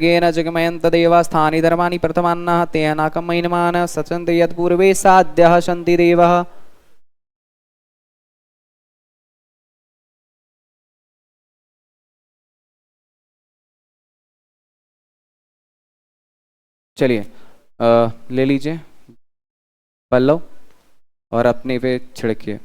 येन जगमयन्त देवास्थानि धर्माणि प्रथमान्नः तेनाकमयनमान सचन्त यत्पूर्वे साध्यः सन्ति देवः। चलिए ले लीजिए पल्लव और अपने पे छिड़किए।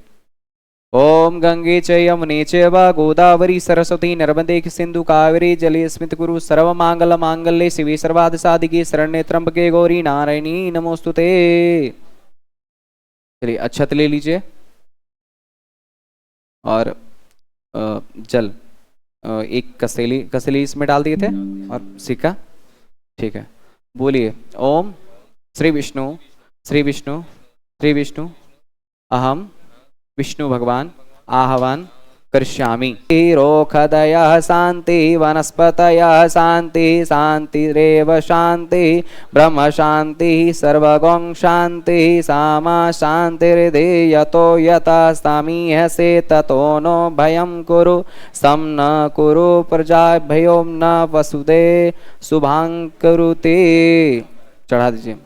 ओम गंगे च यमुने चैव गोदावरी सरस्वती नर्मदे सिंधु कावेरी जलेऽस्मिन् कुरु सर्वमंगल मांगल्ये शिवे सर्वार्थ साधिके शरण्ये त्र्यंबके गौरी नारायणी नमोस्तुते। चलिए अक्षत ले लीजिए और जल एक कसेली इसमें डाल दिए थे और सिक्का। ठीक है, बोलिए ओम श्री विष्णु श्री विष्णु श्री विष्णु अहम विष्णु भगवान आह्वान करिष्यामि। रोखदयः शांति वनस्पतयः शांति शांतिरेव शांति ब्रह्म शांति सर्वगं शांति सामा शांतिर्देयतो यतस्तामीहसे ततो नो भयं कुरु सम न कुरु प्रजाभ्यो न वसुदे शुभां कुरुते। चढ़ा दीजिए।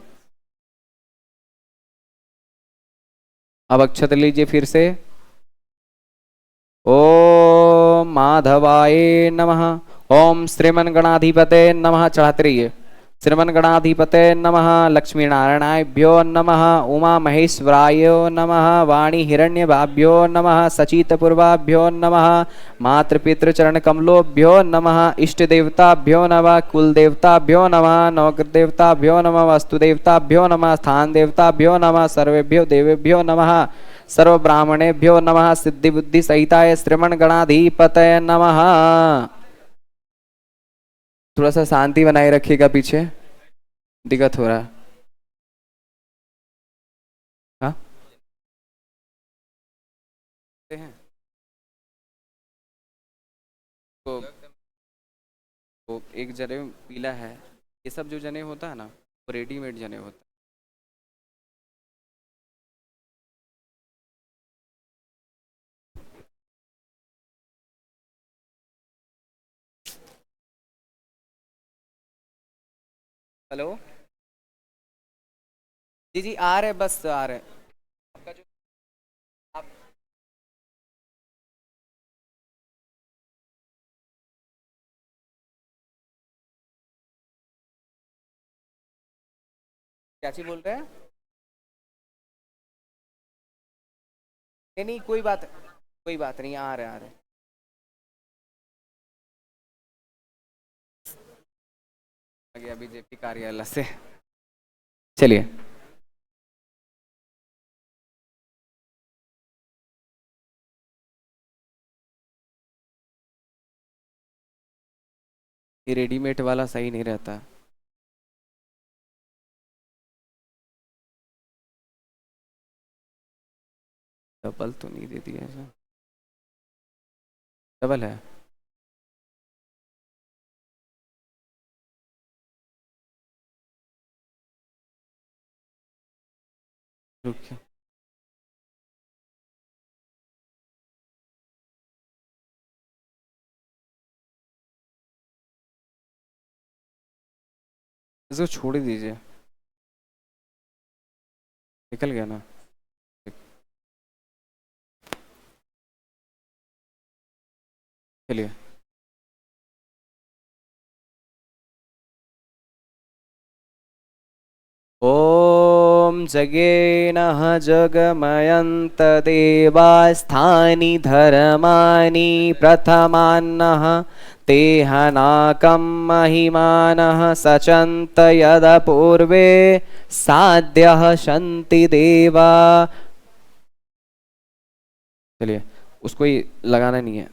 अब अक्षत लीजिए फिर से। ओम माधवाय नमः। ओम श्रीमन्गणाधिपते नमः। चढ़ाते रहिए। श्रीमन्गणाधिपते नमः। लक्ष्मी नारायणाभ्यो नमः। उमा महेश्वराय नमः। वाणी हिरण्यभाभ्यो नमः। सचित पूर्वाभ्यो नमः। मातृपितृचरण कमलोभ्यो नमः। इष्ट देवताभ्यो नमः। कुल देवताभ्यो नमः। नवग्रह देवताभ्यो नमः। वस्तु देवताभ्यो नमः। स्थान देवताभ्यो नमः। सर्वेभ्यो देवेभ्यो नमः। सर्व ब्राह्मणेभ्यो नमः। सिद्धि बुद्धि सहिताय श्रीमन्गणाधिपतये नमः। थोड़ा सा शांति बनाए रखिएगा, पीछे दिक्कत हो रहा है। हाँ तो एक जने पीला है। ये सब जो जने होता है ना वो रेडीमेड जने होता है। हेलो जी जी आ रहे, बस आ रहे। आपका जो आप क्या चीज बोल रहे हैं? नहीं नहीं कोई बात नहीं, आ रहे। आ गया बीजेपी कार्यालय से। चलिए ये रेडीमेड वाला सही नहीं रहता। डबल तो नहीं दे दिया ऐसा। डबल है। रुकिए इसको छोड़ ही दीजिए। निकल गया ना। चलिए ओम जगेनः जगमयन्त देवास्थानि धर्माणि प्रथमान्नः तेहनाकं महिमानः सचन्त यद पूर्वे साध्यः सन्ति देवा। चलिए उसको ही लगाना नहीं है।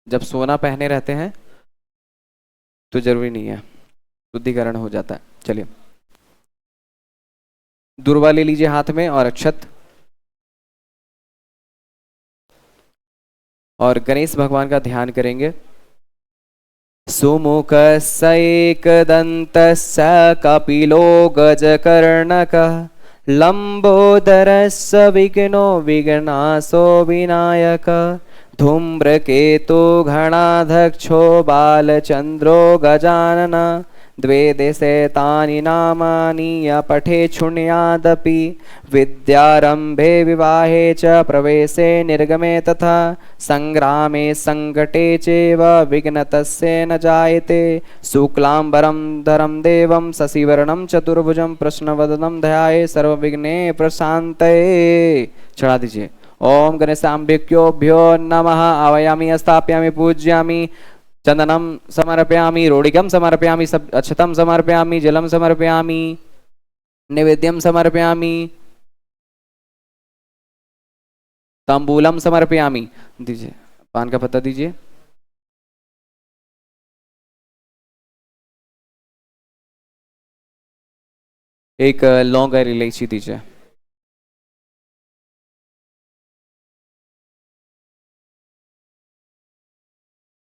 जब सोना पहने रहते हैं तो जरूरी नहीं है, शुद्धिकरण हो जाता है। चलिए दुर्वा ले लीजिए हाथ में और अक्षत, और गणेश भगवान का ध्यान करेंगे। सुमुखस्य एकदन्तस्य कपिलो गजकर्णकः लंबोदरस्य विघ्नो विघ्नासो विनायक धूम्रकेतु घणाध्यक्षो बालचन्द्रो गजानन द्वे दिशे तानि नामानि य पठे शृणुयादपि विद्यारम्भे विवाहे च प्रवेशे निर्गमे तथा संग्रामे संकटे चैव विघ्नतस्य न जायते शुक्लाम्बरं धरं देवं शशिवर्णं चतुर्भुजं प्रश्नवदनं ध्याये सर्वविघ्ने प्रशान्तये। चढ़ा दीजिए। ओम गणेशाम्बिक्योभ्यो नमः। आवायामि स्थापयामि पूज्यामि चंदनम समर्पयामि रोडिकम समर्पयामि सब अक्षतम समर्पयामि जलम समर्पयामि नैवेद्यम समर्पयामि तांबूलम समर्पयामि। दीजिए पान का पत्ता दीजिए। एक लौंग और इलायची दीजिए।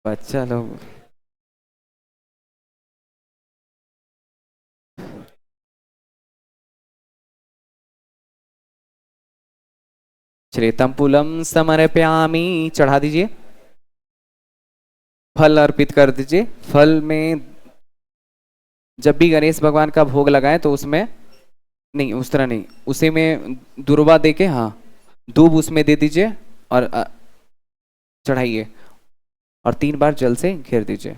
बच्चा लोग चलिए तंबूलम समर्पयामि चढ़ा दीजिए। फल अर्पित कर दीजिए। फल में जब भी गणेश भगवान का भोग लगाएं तो उसमें नहीं, उस तरह नहीं, उसी में दुर्वा दे के, हाँ दूब उसमें दे दीजिए और चढ़ाइए और 3 बार जल से घेर दीजिए।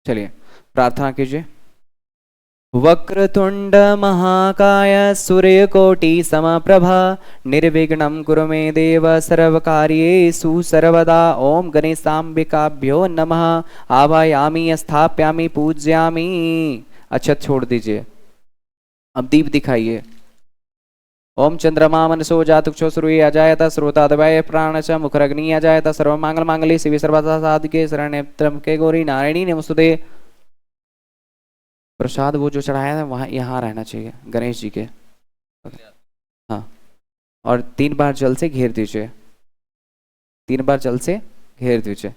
चलिए प्रार्थना कीजिए। वक्रतुंड महाकाय सूर्यकोटि समप्रभा निर्विघ्नं कुरु मे देव सर्वकार्येषु सर्वदा। ओम गणेशाम्बिकाभ्यो नमः। आवायामि स्थापयामि पूज्यामि। अक्षत छोड़ दीजिए। अब दीप दिखाइए। ओम चंद्रमा मनसो जातुक्षो सूर्य अजायत श्रोतादवय प्राण च मुखरग्नि अजायत सर्वमंगल मांगल्ये शिवे सर्वदा साधिके शरण्ये त्र्यंबके गौरी नारायणी नमोस्तुते। प्रसाद वो जो चढ़ाया है वहाँ यहाँ रहना चाहिए गणेश जी के। हाँ और 3 बार जल से घेर दीजिए। 3 बार जल से घेर दीजिए।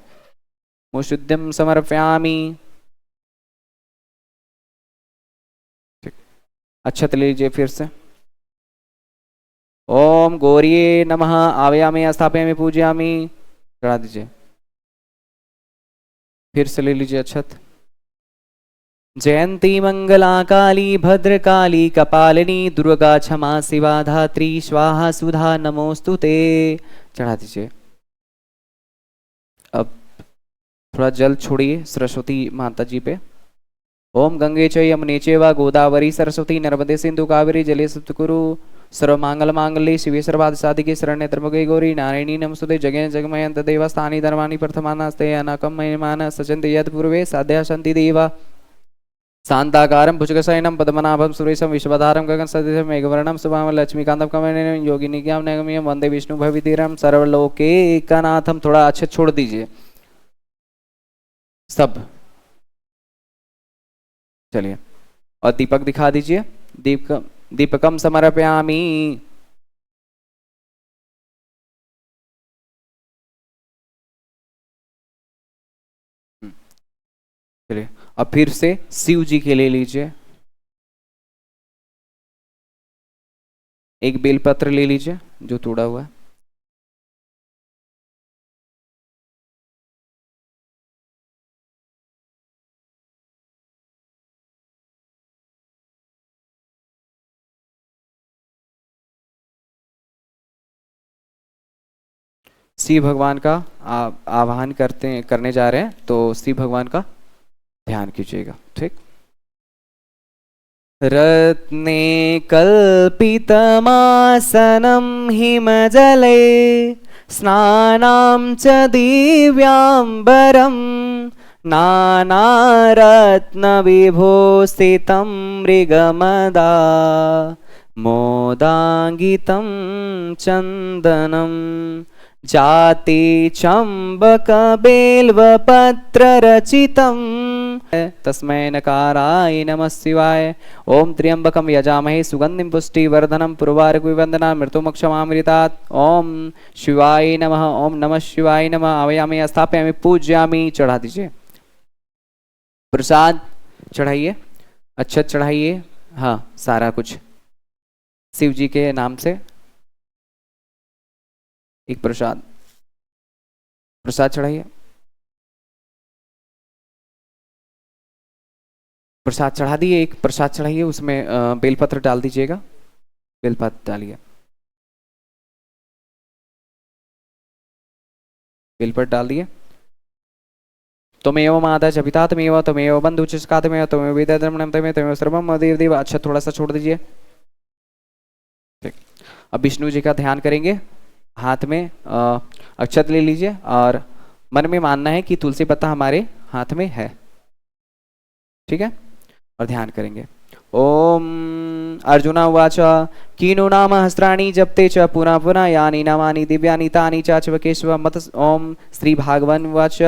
मुशुद्धिम समर्पयामि। अक्षत लीजिए फिर से। ओम गौरिये नमः। आवायामि स्थापयामि पूजयामि। चढ़ा दीजिए। फिर से ले लीजिए अक्षत। जयंती मंगला काली भद्रकाली कपालिनी दुर्गा क्षमा शिवा धात्री स्वाहा सुधा नमोस्तुते। चढ़ा दीजिए। अब थोड़ा जल छोड़िए सरस्वती माता जी पे। ओम गंगे च यमुने चैव गोदावरी सरस्वती नर्मदे सिंधु कावेरी जले सत्कुरु सर्वमंगल मांगल्ये शिवे सर्वार्थ साधिके शरण्ये त्र्यंबके गौरी नारायणी नमोस्तुते। जगेन जगमयंत देवा स्थानी धर्माणि प्रथमानास्ते अनाकम महिमान सचन्ते यत् पूर्वे साध्या सन्ति देवा। शांताकारं भुजगशयनं पद्मनाभं सुरेशं विश्वधारं गगनसदृशं मेघवर्णं शुभांगं लक्ष्मीकान्तं कमलनयनं योगिनित्यां नमामि वंदे विष्णु भवभीतिहरं सर्वलोकैकनाथं। थोड़ा अच्छे छोड़ दीजिए सब। चलिए और दीपक दिखा दीजिए। दीपकम समर्पयामि। चलिए अब फिर से शिव जी के ले लीजिए। एक बेलपत्र ले लीजिए जो तोड़ा हुआ है। शिव भगवान का आवाहन करने जा रहे हैं तो शिव भगवान का ध्यान कीजिएगा। ठीक। रत्ने कल्पितमासनं हिमजले स्नानां च दिव्याम्बरं नानारत्नविभूषितं मृगमदा मोदाङ्गितं चन्दनं जाति चंबक बेल्वपत्र रचितं तस्मै नकाराय नमः शिवाय। ओम त्र्यंबकं यजामहे सुगंधिं पुष्टिवर्धनं पुर्वारुकविवन्दना मृत्युमक्षमामृतात्। ओम शिवाय नमः। ओम नमः शिवाय नमः। आवायामि स्थापयामि पूज्यामि। चढ़ा दीजिए। प्रसाद चढ़ाइए। अक्षत चढ़ाइए। हाँ, सारा कुछ शिव जी के नाम से एक प्रसाद, प्रसाद चढ़ाइए। प्रसाद चढ़ा दिए, एक प्रसाद चढ़ाइए, उसमें बेलपत्र डाल दीजिएगा, बेलपत्र डालिए, बेलपत्र डाल दिए। त्वमेव माता च पिता त्वमेव, त्वमेव बंधु च सखा त्वमेव, त्वमेव वेदा धर्मणं त्वमेव, त्वमेव सर्वं मम देव देव। अच्छा, थोड़ा सा छोड़ दीजिए। ठीक। अब विष्णु जी का ध्यान करेंगे। हाथ में अक्षत ले लीजिए और मन में मानना है कि तुलसी पत्ता हमारे हाथ में है। ठीक है, और ध्यान करेंगे। ओम अर्जुना उवाच कीनो नाम हस्त्राणि जप्ते च पुनः पुनः यानि नामानि दिव्यानि तानि चाचव केशव मत। ओम श्री भागवन उवाच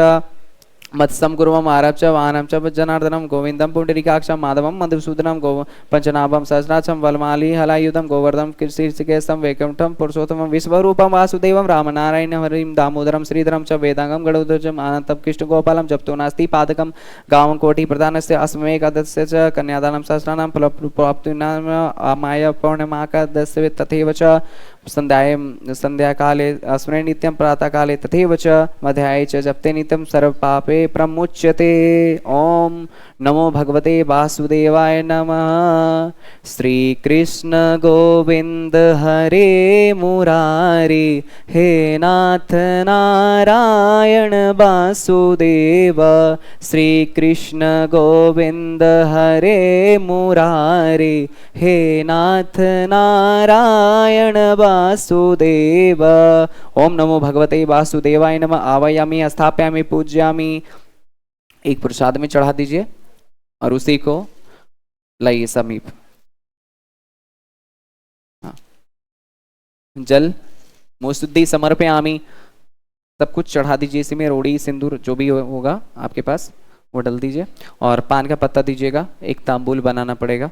मत्सम गुरुवम आरभ्य वाहनम च जनार्दनम गोविंदम पुंडरीकाक्षम माधवम मधुसूदनम गो पंचनाभम सहस्राक्षम वलमाली हलायुधम गोवर्धन कीर्तिकेशम वैकुंठम पुरुषोत्तमम विश्वरूपम वासुदेवम रामनारायण हरिम दामोदरम श्रीधरम च वेदांगम गणोदरम आनंदम कृष्ण गोपालम जप्तो नास्ति पादकम गावं कोटि प्रधानस्य अस्मेकदस्य च कन्यादानं सहस्राणां फलप्राप्तिनाम अमाय पौर्णमाकादस्य तथैव च संध्याकाले स्मरे नित्यं प्रातःकाले तथैव च मध्याह्ने च जपते नित्यं सर्वपापे प्रमुच्यते। ओम नमो भगवते वासुदेवाय नमः। श्री कृष्ण गोविंद हरे मुरारे, हे नाथ नारायण वासुदेव। श्री कृष्ण गोविंद हरे मुरारे, हे नाथ नारायण वासुदेव। ओम नमो भगवते वासुदेवाय नमः। आवायामि स्थापयामि पूज्यामि। एक प्रसाद में चढ़ा दीजिए और उसी को लाइए समीप। हाँ। जल मुसुद्धि समर्पयामि, सब कुछ चढ़ा दीजिए इसी में, रोड़ी सिंदूर जो भी होगा आपके पास वो डाल दीजिए। और पान का पत्ता दीजिएगा, एक तांबूल बनाना पड़ेगा।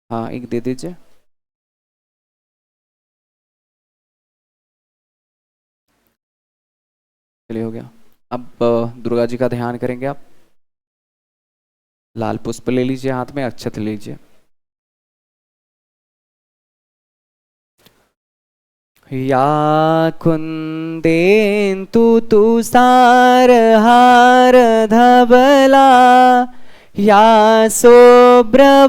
हाँ, एक दे दीजिए। चलिए, हो गया। अब दुर्गा जी का ध्यान करेंगे आप। लाल पुष्प ले लीजिए, हाथ में अक्षत ले लीजिए। या कुन्देन्तु तुषारहार धवला, या शुभ्रवस्त्राविता,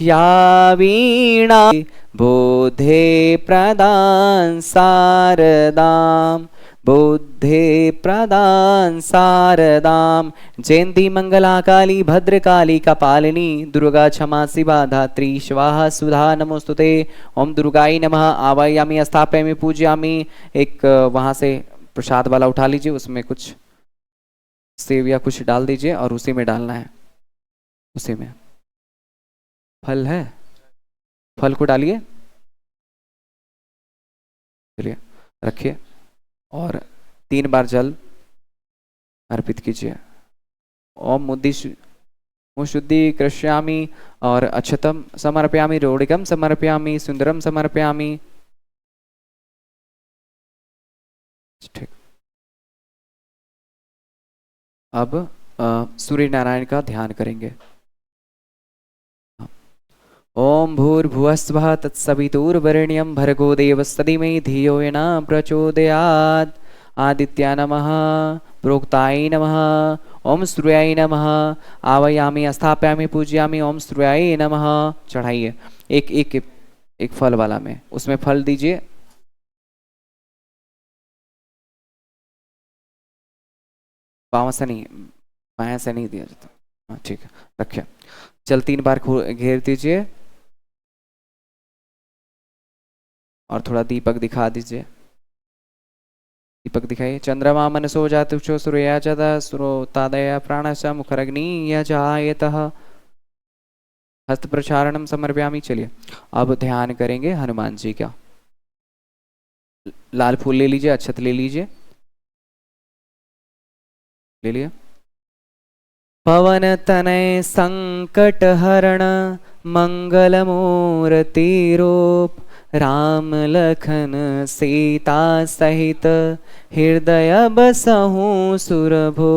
या वीणा बुद्धे प्रदान शारदाम, बुद्धे प्रदान शारदाम। जयंती मंगला काली भद्रकाली कपालिनी, दुर्गा क्षमा शिवा धात्री स्वाहा सुधा नमोस्तुते। ओम दुर्गाई नमः। आवायामि स्थापयामि पूजयामि। एक वहां से प्रसाद वाला उठा लीजिए, उसमें कुछ सेव या कुछ डाल दीजिए और उसी में डालना है। उसी में फल है, फल को डालिए। चलिए, रखिए और 3 बार जल अर्पित कीजिए। ओम मुशुद्धि कृष्यामि और अक्षतम समर्पयामि, रोडिकम समर्पयामि, सुंदरम समर्पयामि। ठीक। अब सूर्य नारायण का ध्यान करेंगे। ओम भूर्भुवस्वः तत्सवितुर्वरेण्यं भर्गो देवस्य धीमहि धियो यो न प्रचोदयात्। आदित्याय नमः, प्रोक्ताय नमः, ओम सूर्याय नमः। आवायामि स्थापयामि पूजयामि। ओम सूर्याय नमः। चढ़ाइए एक एक एक फल वाला में, उसमें फल दीजिए। बाँव से नहीं, बाएं से नहीं दिया जाता। हाँ, ठीक है, रखिए। जल 3 बार घेर दीजिए और थोड़ा दीपक दिखा दीजिए। दीपक दिखाइए। चंद्रमा मनसो जातुषो सूर्या चता सुरोतादय प्राणश मुखरग्नि यजायतः। हस्त प्रचारणम समर्पयामि। चलिए, अब ध्यान करेंगे हनुमान जी का। लाल फूल ले लीजिए, अक्षत ले लीजिए, ले लिया। पवन तनय संकट हरण मंगल मूर्ति रूप, राम लखन सीता सहित हृदय बसहु सुरभो।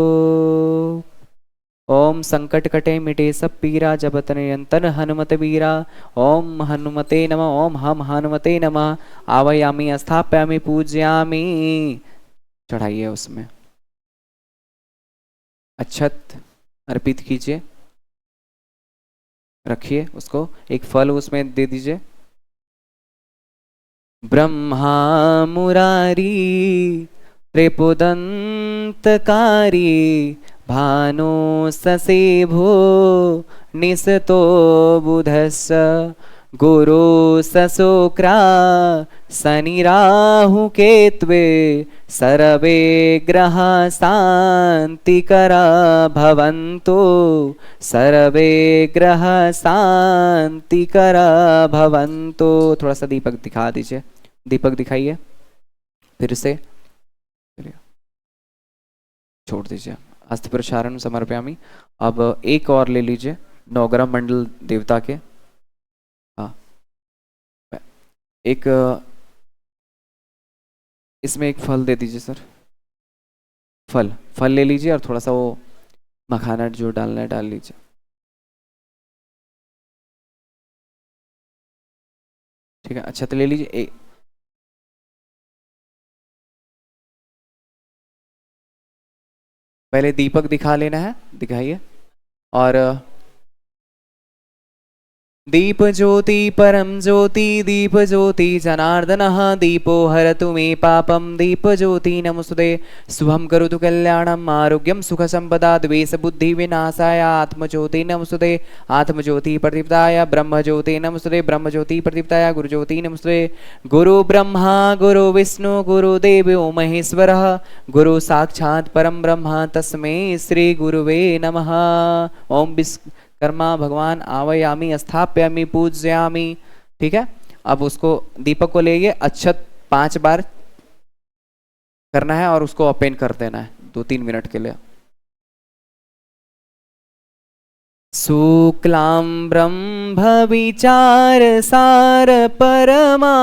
ओम संकट कटे मिटे सब पीरा जपत निरंतर हनुमत वीरा। ओम हनुमते नमः। ओम हम हनुमते नमः। आवायामी स्थापयामी पूजयामी। चढ़ाइए उसमें अक्षत अर्पित कीजिए, रखिए उसको, एक फल उसमें दे दीजिए। ब्रह्मा मुरारी त्रिपुदंतकारी भानो ससेभो निसतो बुधस्स गुरु सशुक्रा शनि राहु केत्वे सर्वे ग्रह शांतिकरा भवन्तु। सर्वे ग्रह शांतिकरा भवन्तु। थोड़ा सा दीपक दिखा दीजिए, दीपक दिखाइए फिर से, छोड़ दीजिए। अस्त प्रसारण समर्पयामि। अब एक और ले लीजिए नवग्रह मंडल देवता के। हाँ, एक इसमें एक फल दे दीजिए सर। फल फल ले लीजिए और थोड़ा सा वो मखाना जो डालना है डाल लीजिए। ठीक है, अच्छा तो ले लीजिए। पहले दीपक दिखा लेना है, दिखाइए। और दीप ज्योति परम ज्योति दीप ज्योति जनार्दन दीपो हरतु मे पापम दीप ज्योति नमोस्तुते। शुभम करोतु कल्याणम आरोग्यम सुख संपदा द्वेष बुद्धि विनाशाय आत्मज्योति नमोस्तुते। आत्मज्योति प्रदीप्ताय ब्रह्म ज्योति नमोस्तुते। ब्रह्म ज्योति प्रदीप्ताय गुरु ज्योति नमोस्तुते। गुरु ब्रह्मा गुरु विष्णु गुरुदेवो महेश्वरः गुरु साक्षात् परम ब्रह्म तस्मै श्री गुरुवे नमः। ओम कर्मा भगवान आवायामी स्थापयामी पूजयामी। ठीक है, अब उसको दीपक को लेके अक्षत 5 बार करना है और उसको ओपन कर देना है 2-3 मिनट के लिए। शुक्लां ब्रह्म विचार सार परमा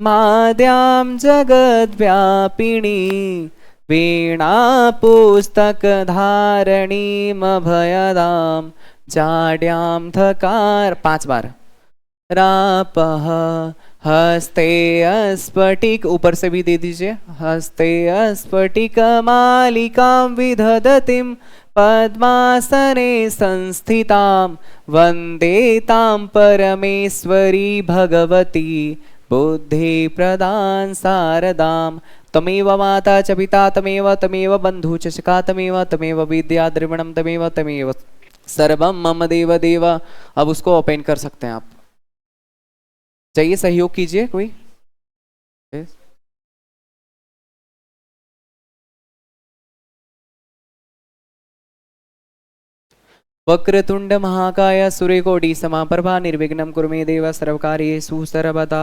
माद्यां जगद्व्यापिणी वीणा पुस्तक धारणीम अभयदाम जाड्याम थकार 5 बार। रापः हस्ते स्फटिक, ऊपर से भी दे दीजिए। हस्ते स्फटिक मालिकां विदधतिं पद्मासने संस्थितां वन्दे तां परमेश्वरी भगवती बुद्धि प्रदान शारदां। तमेव माता च पिता तमेव तमेव बंधु च शिखा तमेव तमेव विद्या द्रविणम तमेव तमेव सर्वम मम देव देव। अब उसको ओपन कर सकते हैं आप। चाहिए सहयोग कीजिए कोई। वक्रतुंड महाकाय सूर्यकोटि समाप्रभा निर्विघ्नं कुरु मे देव सर्वकार्येषु सर्वदा।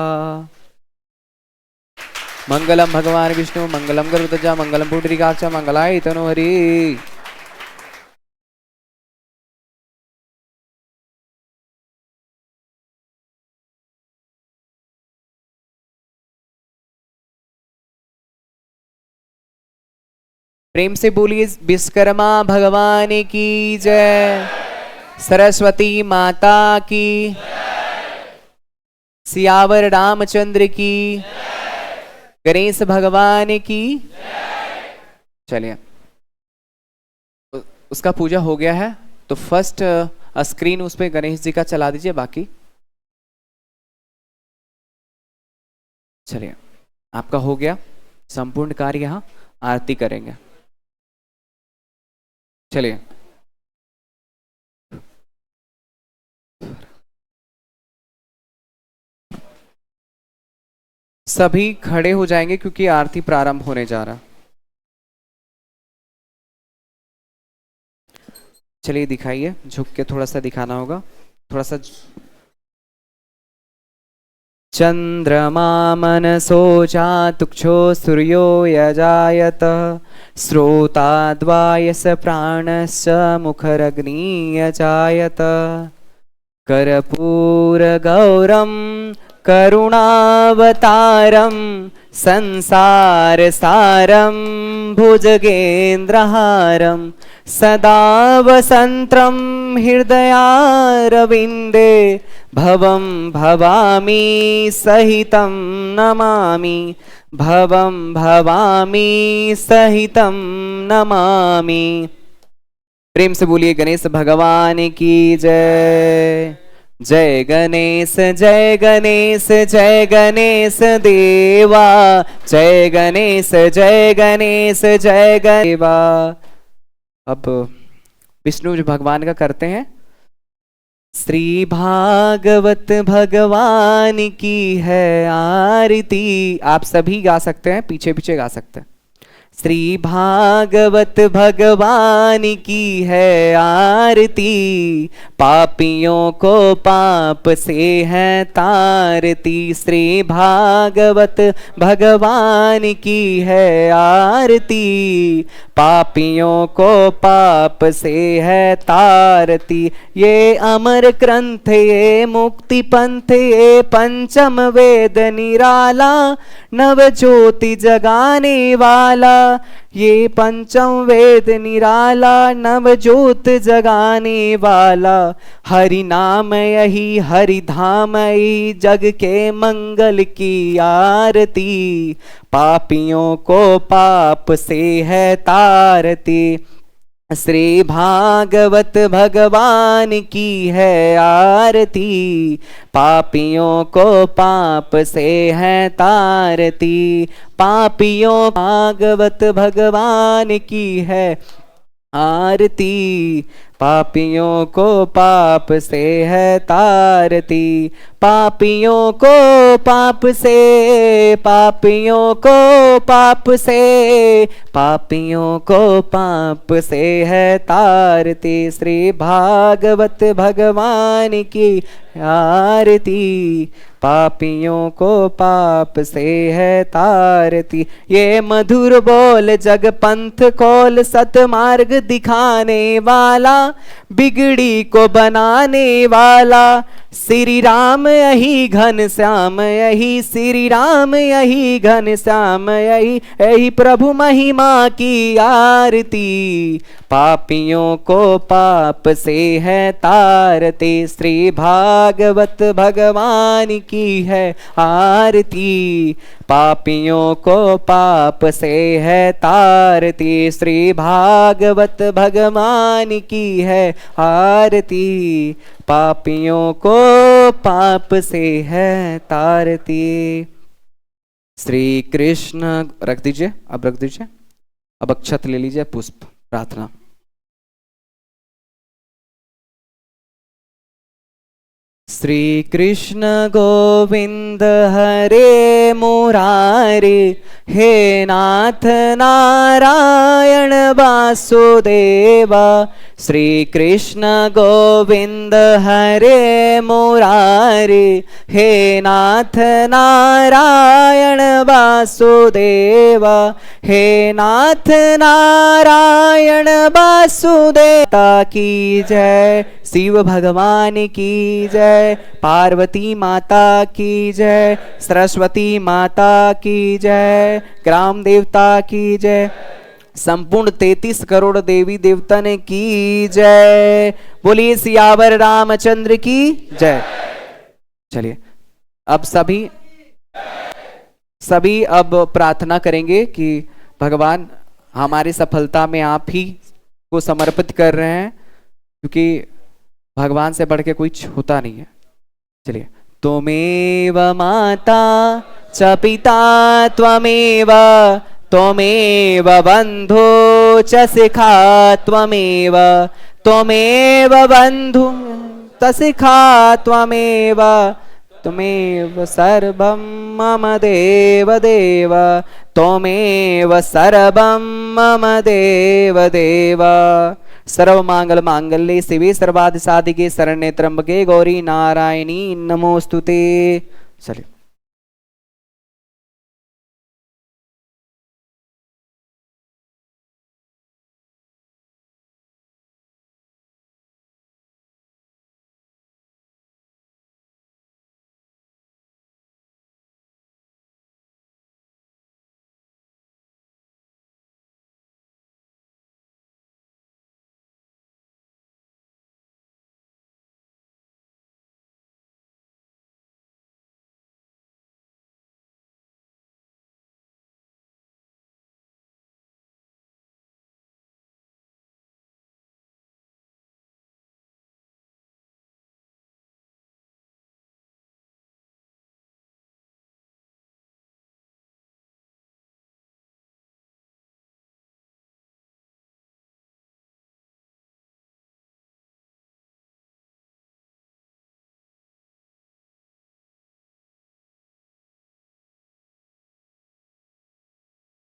मंगलम भगवान विष्णु मंगलम गरुड़ध्वजा मंगलम पुंडरीकाक्ष मंगलाय तनोहरि। प्रेम से बोलिए विश्वकर्मा भगवान की जय, सरस्वती माता की, सियावर रामचंद्र की, गणेश भगवान की। चलिए, उसका पूजा हो गया है तो फर्स्ट स्क्रीन उस पे गणेश जी का चला दीजिए। बाकी चलिए, आपका हो गया संपूर्ण कार्य। यहाँ आरती करेंगे। चलिए, सभी खड़े हो जाएंगे क्योंकि आरती प्रारंभ होने जा रहा। चलिए दिखाइए, झुक के थोड़ा सा दिखाना होगा, थोड़ा सा। चंद्रमा मनसो चातुक्षो सूर्यो यजायत श्रोताद्वायस प्राणस्य मुखरग्नि यजायत कर्पूर गौरम करुणावतारं संसारसारं भुजगेन्द्रहारं सदा वसन्तं हृदयारविन्दे भवं भवामी सहितं नमामि भवं भवामी सहितं नमामि। प्रेम से बोलिए गणेश भगवान की जय। जय गणेश जय गणेश जय गणेश देवा, जय गणेश जय गणेश जय देवा। अब विष्णु जो भगवान का करते हैं। श्री भागवत भगवान की है आरती। आप सभी गा सकते हैं, पीछे पीछे गा सकते हैं। श्री भागवत भगवान की है आरती, पापियों को पाप से है तारती। श्री भागवत भगवान की है आरती, पापियों को पाप से है तारती। ये अमर ग्रंथ ये मुक्ति पंथ ये पंचम वेद निराला, नव ज्योति जगाने वाला। ये पंचम वेद निराला नव ज्योत जगाने वाला। हरि नाम यही हरि धाम यही जग के मंगल की आरती, पापियों को पाप से है तारती। श्री भागवत भगवान की है आरती, पापियों को पाप से है तारती। पापियों भागवत भगवान की है आरती, पापियों को पाप से है तारती। पापियों को पाप से, पापियों को पाप से, पापियों को पाप से है तारती। श्री भागवत भगवान की आरती, पापियों को पाप से है तारती। ये मधुर बोल जग पंथ खोल सत मार्ग दिखाने वाला, बिगड़ी को बनाने वाला। श्री राम यही घन श्याम यही, श्री राम यही घन श्याम यही, यही प्रभु महिमा की आरती। पापियों को पाप से है तारते, श्री भागवत भगवान की है आरती। पापियों को पाप से है तारती, श्री भागवत भगवान की है आरती। पापियों को पाप से है तारती। श्री कृष्ण रख दीजिए, अब रख दीजिए। अब अक्षत ले लीजिए, पुष्प प्रार्थना। श्री कृष्ण गोविंद हरे मुरारे, हे नाथ नारायण वासुदेवा। श्री कृष्ण गोविंद हरे मुरारे, हे नाथ नारायण वासुदेवा। हे नाथ नारायण वासुदेवा की जय। शिव भगवान की जय, पार्वती माता की जय, सरस्वती माता की जय, ग्राम देवता की जय, संपूर्ण 33 करोड़ देवी देवता ने की जय। बोलिए सियावर रामचंद्र की जय। चलिए अब सभी अब प्रार्थना करेंगे कि भगवान हमारी सफलता में आप ही को समर्पित कर रहे हैं, क्योंकि भगवान से बढ़ के कुछ होता नहीं है। चलिए। त्वमेव माता च पिता त्वमेव, त्वमेव बंधु च शिखा त्वमेव, त्वमेव बंधु च शिखा त्वमेव, त्वमेव सर्वं मम देव देव, त्वमेव सर्वं मम देव देव। सर्व मांगल मांगल्ये शिवे सर्वार्थ साधिके शरण्ये त्र्यंबके गौरी नारायणी नमोस्तुते। चलिए।